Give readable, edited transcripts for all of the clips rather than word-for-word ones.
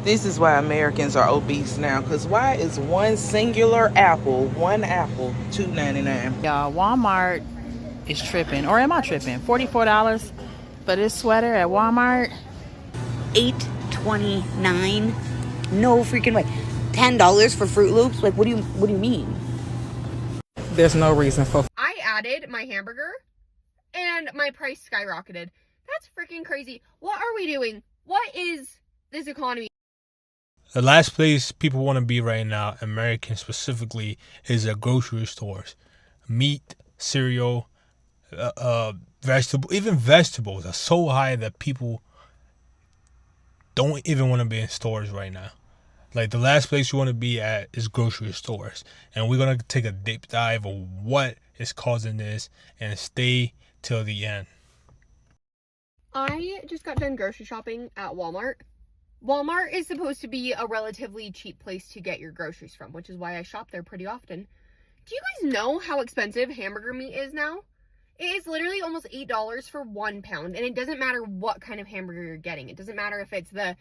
This is why Americans are obese now. Because why is one singular apple, $2.99? Y'all, Walmart is tripping. Or am I tripping? $44 for this sweater at Walmart. $8.29. No freaking way. $10 for Fruit Loops? Like, what do you mean? There's no reason for... I added my hamburger and my price skyrocketed. That's freaking crazy. What are we doing? What is this economy? The last place people want to be right now, Americans specifically, is at grocery stores. Meat, cereal, even vegetables are so high that people don't even want to be in stores right now. Like, the last place you want to be at is grocery stores. And we're going to take a deep dive of what is causing this and stay till the end. I just got done grocery shopping at Walmart. Walmart is supposed to be a relatively cheap place to get your groceries from, which is why I shop there pretty often. Do you guys know how expensive hamburger meat is now? It is literally almost $8 for 1 pound, and it doesn't matter what kind of hamburger you're getting. It doesn't matter if it's the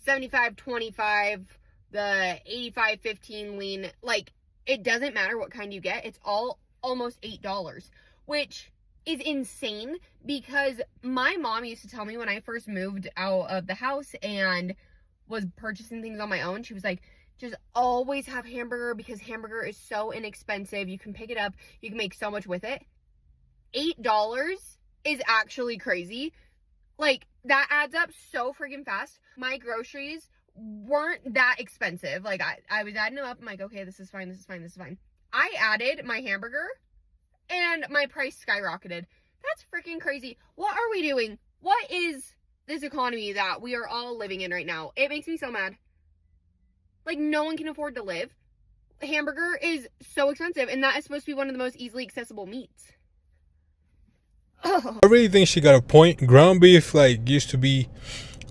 75-25, the 85-15 lean. Like, it doesn't matter what kind you get. It's all almost $8, which is insane because my mom used to tell me when I first moved out of the house and was purchasing things on my own, she was like, just always have hamburger because hamburger is so inexpensive. You can pick it up. You can make so much with it. $8 is actually crazy. Like, that adds up so freaking fast. My groceries weren't that expensive. Like, I was adding them up. I'm like, okay, this is fine, this is fine, this is fine. I added my hamburger and my price skyrocketed. That's freaking crazy. What are we doing? What is this economy that we are all living in right now? It makes me so mad. Like, no one can afford to live. Hamburger is so expensive, and that is supposed to be one of the most easily accessible meats. I really think she got a point. Ground beef, like, used to be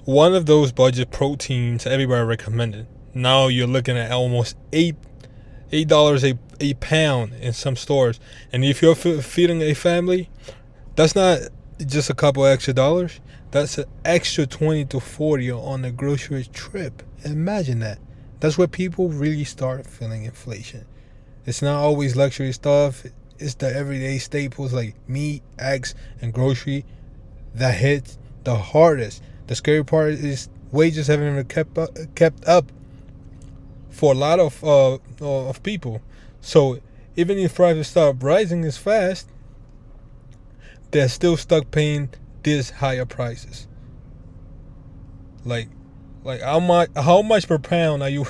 one of those budget proteins everybody recommended. Now you're looking at almost $8 a pound in some stores. And if you're feeding a family, that's not just a couple extra dollars. That's an extra 20 to 40 on the grocery trip. Imagine that. That's where people really start feeling inflation. It's not always luxury stuff. It's the everyday staples like meat, eggs, and grocery that hit the hardest. The scary part is wages haven't even kept up for a lot of people. So even if prices start rising as fast, they're still stuck paying these higher prices. Like how much per pound are you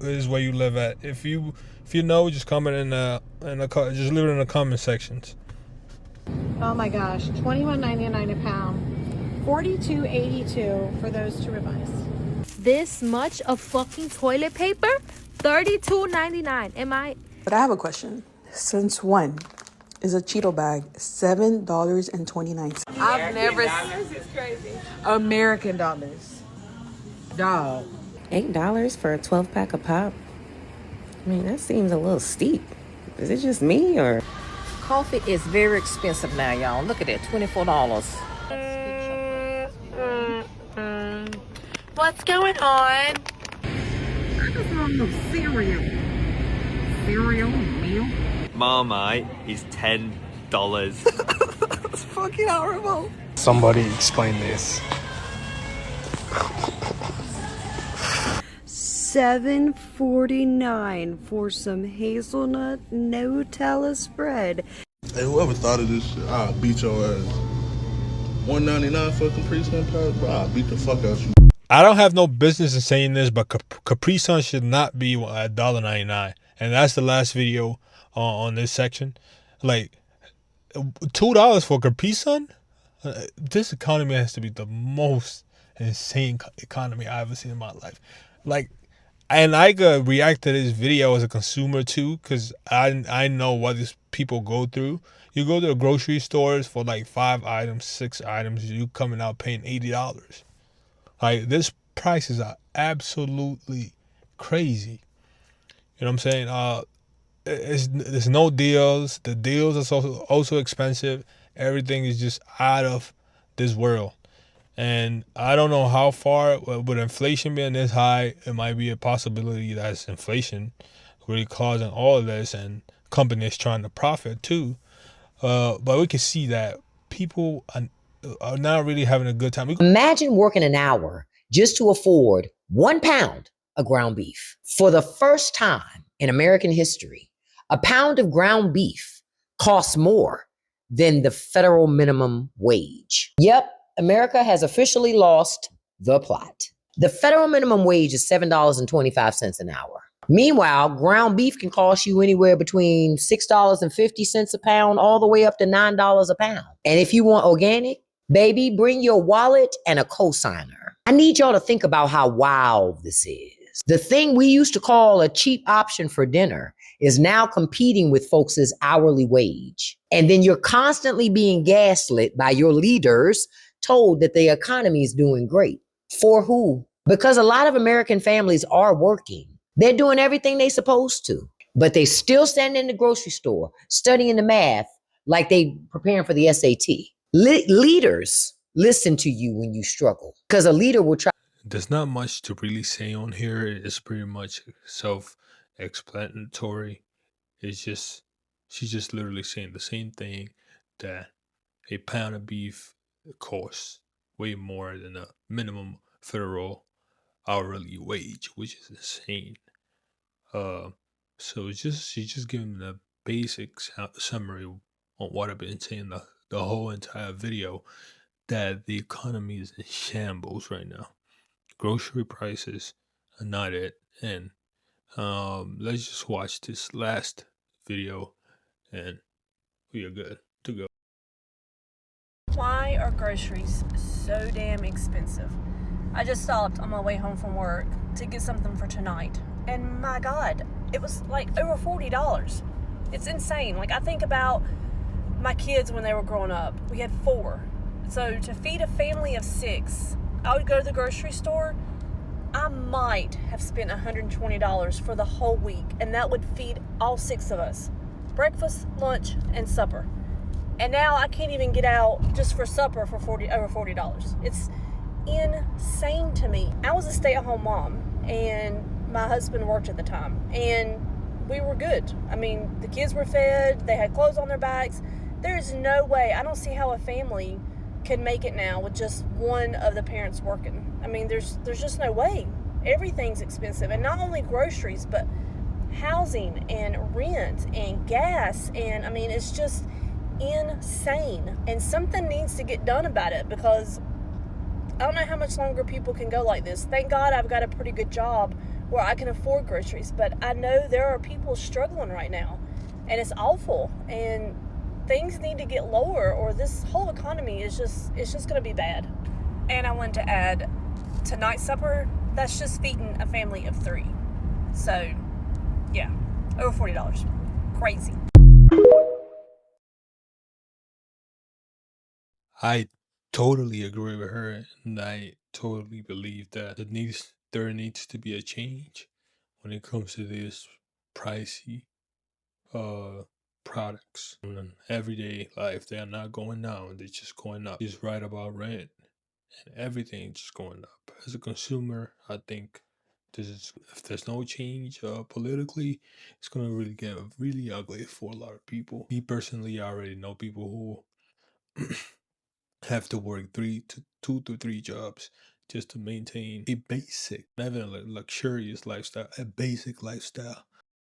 is where you live at? If you know, just comment just leave it in the comment sections. Oh my gosh, $21.99 a pound, $42.82 for those 2 ribeyes. This much of fucking toilet paper? $32.99. Am I? But I have a question. Since when is a Cheeto bag $7.29? I've never... $8 is crazy. American dollars. Dog. $8 for a 12-pack of pop? I mean, that seems a little steep. Is it just me, or? Coffee is very expensive now, y'all. Look at that, $24. What's going on? I just want no cereal. Cereal meal. Marmite is $10. That's fucking horrible. Somebody explain this. $7.49 for some hazelnut Nutella spread. Hey, whoever thought of this shit, I'll beat your ass. $1.99 for a Capri Sun powder, bro. I'll beat the fuck out you. I don't have no business in saying this, but Capri Sun should not be at $1.99. And that's the last video on this section. Like, $2 for Capri Sun? This economy has to be the most insane economy I've ever seen in my life. Like, and I could react to this video as a consumer too, because I know what these people go through. You go to the grocery stores for like 5 items, 6 items, you coming out paying $80. Like, this prices are absolutely crazy. You know what I'm saying? There's no deals. The deals are also expensive. Everything is just out of this world. And I don't know how far, with inflation being this high, it might be a possibility that's inflation really causing all of this, and companies trying to profit too. But we can see that people are not really having a good time. Imagine working an hour just to afford 1 pound of ground beef. For the first time in American history, a pound of ground beef costs more than the federal minimum wage. Yep, America has officially lost the plot. The federal minimum wage is $7.25 an hour. Meanwhile, ground beef can cost you anywhere between $6.50 a pound all the way up to $9 a pound. And if you want organic, baby, bring your wallet and a cosigner. I need y'all to think about how wild this is. The thing we used to call a cheap option for dinner is now competing with folks' hourly wage. And then you're constantly being gaslit by your leaders, told that the economy is doing great. For who? Because a lot of American families are working. They're doing everything they're supposed to, but they still standing in the grocery store studying the math like they preparing for the SAT. Leaders listen to you when you struggle, because a leader will try. There's not much to really say on here. It's pretty much self-explanatory. It's just she's just literally saying the same thing, that a pound of beef costs way more than a minimum federal hourly wage, which is insane. Uh, so she's just giving the basic summary on what I've been saying the whole entire video, that the economy is in shambles right now. Grocery prices are not it, and let's just watch this last video, and we are good to go. Why are groceries so damn expensive? I just stopped on my way home from work to get something for tonight, and my God, it was like over $40. It's insane. Like, I think about my kids when they were growing up. We had 4. So to feed a family of 6, I would go to the grocery store. I might have spent $120 for the whole week, and that would feed all 6 of us. Breakfast, lunch, and supper. And now I can't even get out just for supper for over $40. It's insane to me. I was a stay-at-home mom, and my husband worked at the time, and we were good. I mean, the kids were fed, they had clothes on their backs. There's no way, I don't see how a family can make it now with just one of the parents working. I mean, there's just no way. Everything's expensive, and not only groceries, but housing and rent and gas, and I mean, it's just insane. And something needs to get done about it, because I don't know how much longer people can go like this. Thank God I've got a pretty good job where I can afford groceries, but I know there are people struggling right now, and it's awful, and things need to get lower, or this whole economy is just going to be bad. And I wanted to add, tonight's supper, that's just feeding a family of 3. So yeah, over $40. Crazy. I totally agree with her, and I totally believe that there needs to be a change when it comes to these pricey uh products. In everyday life, they are not going down; they're just going up. Just right about rent and everything just going up. As a consumer, I think if there's no change politically, it's gonna really get really ugly for a lot of people. Me personally, I already know people who have to work 2 to 3 jobs just to maintain a basic, not even a luxurious lifestyle, a basic lifestyle.